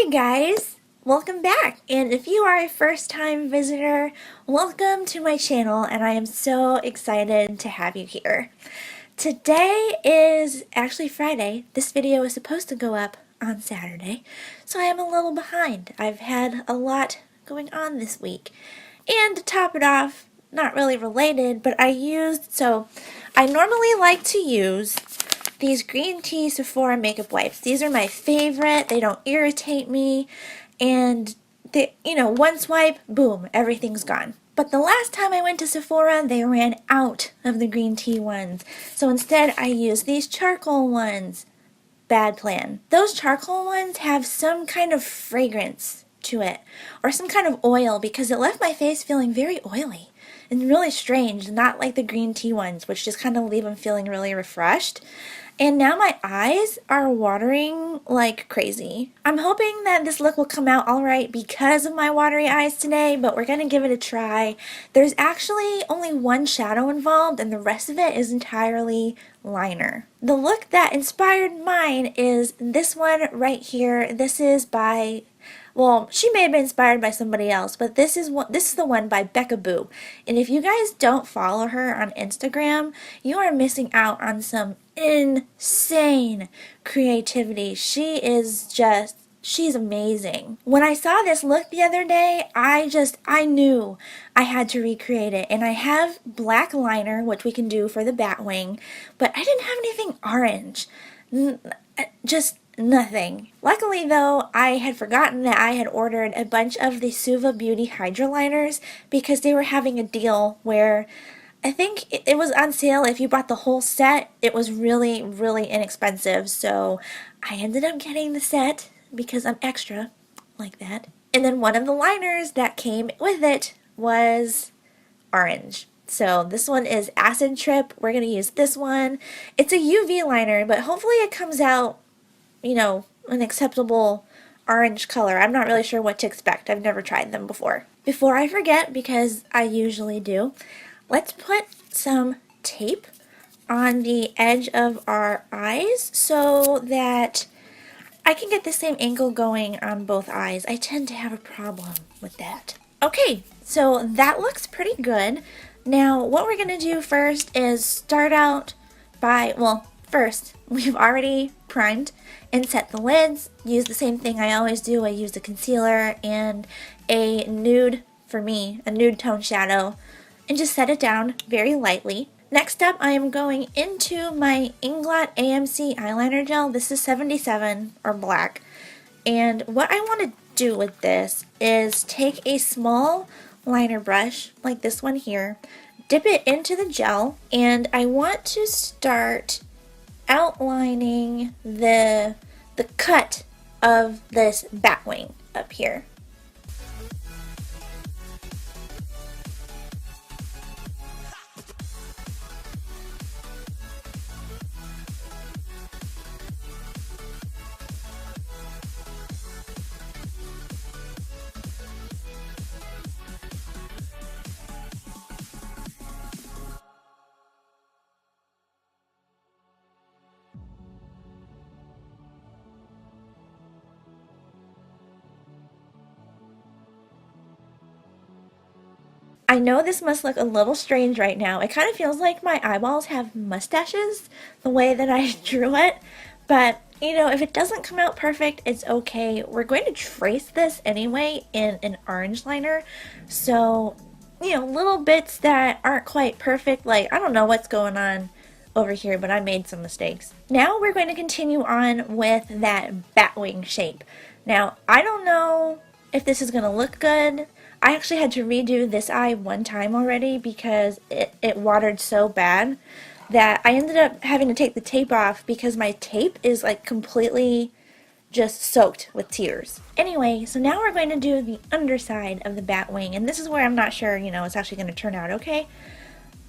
Hey guys, welcome back, and if you are a first-time visitor, welcome to my channel, and I am so excited to have you here. Today is actually Friday. This video is supposed to go up on Saturday, so I am a little behind. I've had a lot going on this week, and to top it off, not really related, but I normally like to use these green tea Sephora makeup wipes. These are my favorite. They don't irritate me, and they, one swipe, boom, everything's gone. But the last time I went to Sephora, they ran out of the green tea ones. So instead, I used these charcoal ones. Bad plan. Those charcoal ones have some kind of fragrance to it, or some kind of oil, because it left my face feeling very oily and really strange, not like the green tea ones, which just kind of leave them feeling really refreshed. And now my eyes are watering like crazy. I'm hoping that this look will come out alright because of my watery eyes today, but we're going to give it a try. There's actually only one shadow involved, and the rest of it is entirely liner. The look that inspired mine is this one right here. This is by, well, she may have been inspired by somebody else, but this is the one by Beccaboo. And if you guys don't follow her on Instagram, you are missing out on some insane creativity. She's amazing. When I saw this look the other day, I knew I had to recreate it. And I have black liner, which we can do for the Batwing, but I didn't have anything orange. Just nothing. Luckily though, I had forgotten that I had ordered a bunch of the Suva Beauty Hydra liners because they were having a deal where I think it was on sale. If you bought the whole set, it was really, really inexpensive. So I ended up getting the set because I'm extra like that. And then one of the liners that came with it was orange. So this one is Acid Trip. We're going to use this one. It's a UV liner, but hopefully it comes out, an acceptable orange color. I'm not really sure what to expect. I've never tried them before. Before I forget, because I usually do, let's put some tape on the edge of our eyes so that I can get the same angle going on both eyes. I tend to have a problem with that. Okay, so that looks pretty good. Now, what we're going to do first is start out by, first, we've already primed and set the lids. Use the same thing I always do. I use the concealer and a nude, for me, a nude tone shadow, and just set it down very lightly. Next up, I am going into my Inglot AMC eyeliner gel. This is 77 or black. And what I want to do with this is take a small liner brush like this one here, dip it into the gel, and I want to start outlining the cut of this Batwing up here. I know this must look a little strange right now. It kind of feels like my eyeballs have mustaches, the way that I drew it. But, if it doesn't come out perfect, it's okay. We're going to trace this anyway in an orange liner. So, little bits that aren't quite perfect, like, I don't know what's going on over here, but I made some mistakes. Now we're going to continue on with that Batwing shape. Now, I don't know if this is going to look good. I actually had to redo this eye one time already because it watered so bad that I ended up having to take the tape off because my tape is like completely just soaked with tears. Anyway, so now we're going to do the underside of the Batwing, and this is where I'm not sure, it's actually going to turn out okay.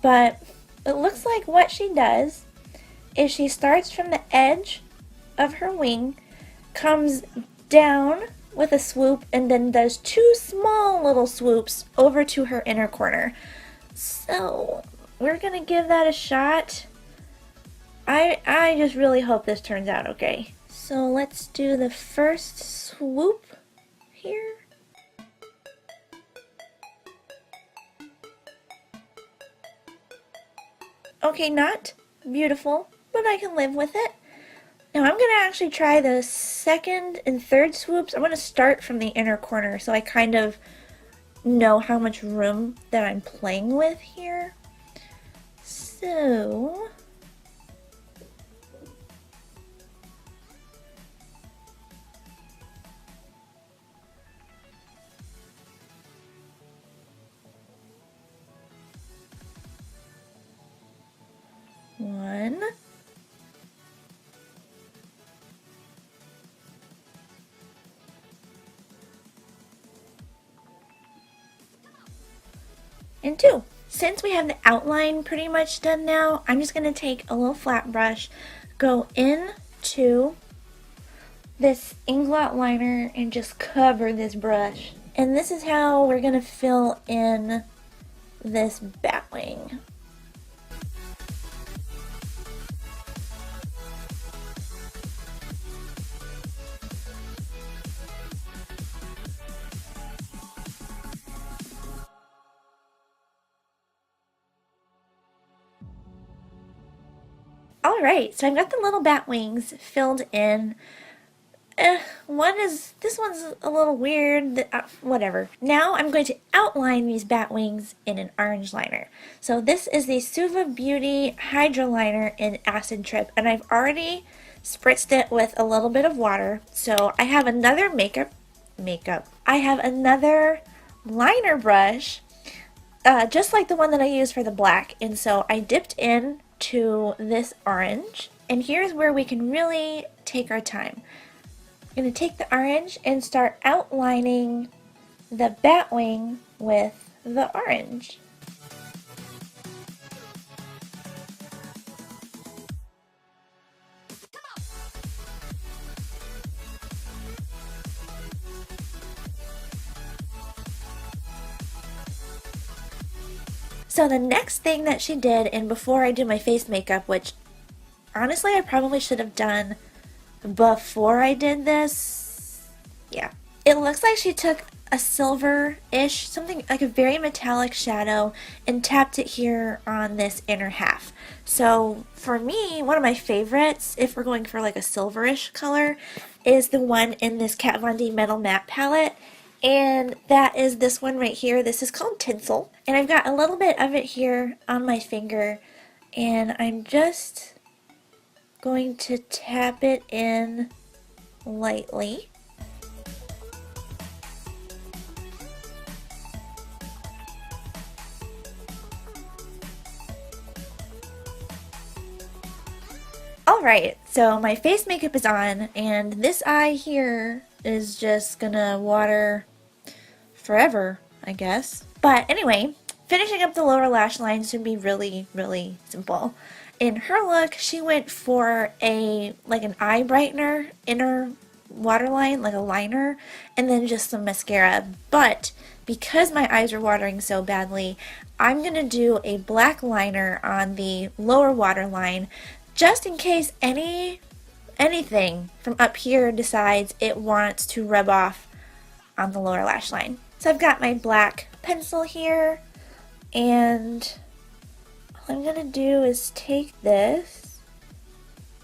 But it looks like what she does is she starts from the edge of her wing, comes down with a swoop, and then does two small little swoops over to her inner corner. So we're gonna give that a shot. I just really hope this turns out okay. So let's do the first swoop here. Okay, not beautiful, but I can live with it. Now I'm going to actually try the second and third swoops. I'm going to start from the inner corner so I kind of know how much room that I'm playing with here. So... one. And two. Since we have the outline pretty much done now, I'm just going to take a little flat brush, go into this Inglot liner and just cover this brush. And this is how we're going to fill in this Batwing. Alright, so I've got the little bat wings filled in. This one's a little weird, whatever. Now I'm going to outline these bat wings in an orange liner. So this is the Suva Beauty Hydra liner in Acid Trip, and I've already spritzed it with a little bit of water. So I have another I have another liner brush, just like the one that I used for the black, and so I dipped in to this orange, and here's where we can really take our time. I'm going to take the orange and start outlining the Batwing with the orange. So the next thing that she did, and before I do my face makeup, which honestly I probably should have done before I did this, yeah. It looks like she took a silver-ish, something like a very metallic shadow, and tapped it here on this inner half. So for me, one of my favorites, if we're going for like a silverish color, is the one in this Kat Von D Metal Matte palette. And that is this one right here. This is called Tinsel. And I've got a little bit of it here on my finger. And I'm just going to tap it in lightly. Alright, so my face makeup is on, and this eye here is just gonna water forever, I guess. But anyway, finishing up the lower lash line should be really, really simple. In her look, she went for like an eye brightener, inner waterline, like a liner, and then just some mascara. But because my eyes are watering so badly, I'm gonna do a black liner on the lower waterline, just in case anything from up here decides it wants to rub off on the lower lash line. So I've got my black pencil here, and all I'm going to do is take this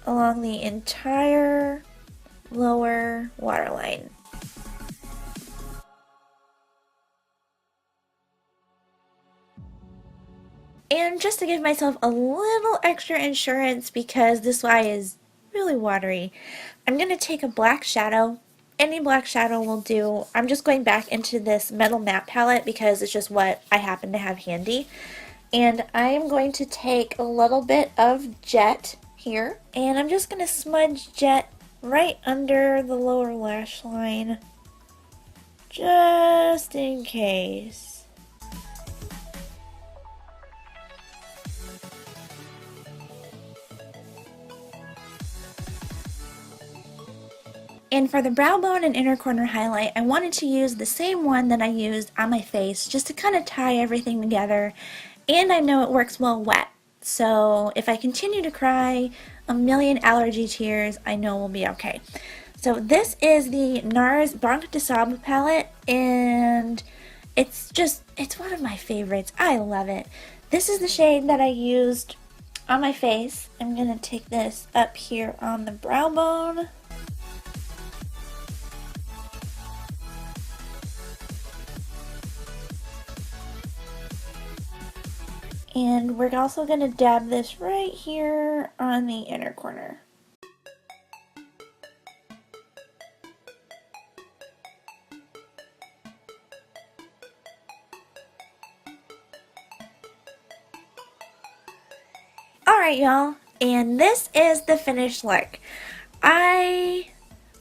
along the entire lower waterline. And just to give myself a little extra insurance, because this eye is really watery, I'm going to take a black shadow. Any black shadow will do. I'm just going back into this Metal Matte palette because it's just what I happen to have handy. And I am going to take a little bit of Jet here, and I'm just going to smudge Jet right under the lower lash line, just in case. And for the brow bone and inner corner highlight, I wanted to use the same one that I used on my face, just to kind of tie everything together. And I know it works well wet. So if I continue to cry, a million allergy tears, I know we'll be okay. So this is the NARS Banc de Sable palette, and it's one of my favorites. I love it. This is the shade that I used on my face. I'm going to take this up here on the brow bone. And we're also going to dab this right here on the inner corner. Alright y'all, and this is the finished look. I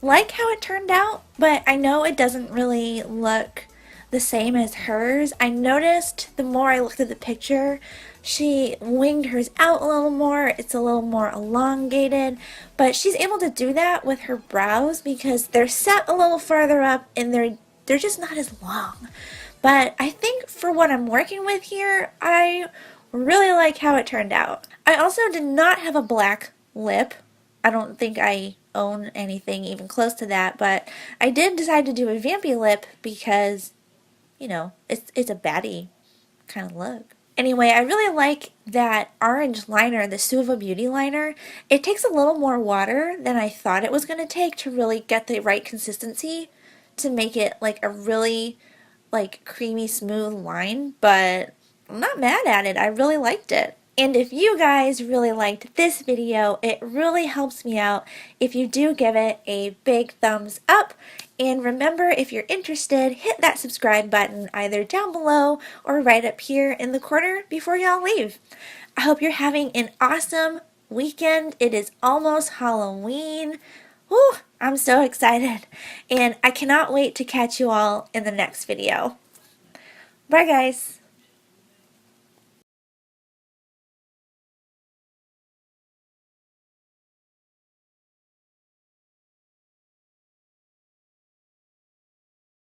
like how it turned out, but I know it doesn't really look the same as hers. I noticed the more I looked at the picture, she winged hers out a little more. It's a little more elongated, but she's able to do that with her brows because they're set a little further up and they're just not as long. But I think for what I'm working with here, I really like how it turned out. I also did not have a black lip. I don't think I own anything even close to that, but I did decide to do a vampy lip because, you know, it's a baddie kind of look. Anyway, I really like that orange liner, the Suva Beauty liner. It takes a little more water than I thought it was going to take to really get the right consistency to make it like a really like creamy smooth line, but I'm not mad at it. I really liked it. And if you guys really liked this video, it really helps me out if you do give it a big thumbs up. And remember, if you're interested, hit that subscribe button either down below or right up here in the corner before y'all leave. I hope you're having an awesome weekend. It is almost Halloween. Woo, I'm so excited. And I cannot wait to catch you all in the next video. Bye guys.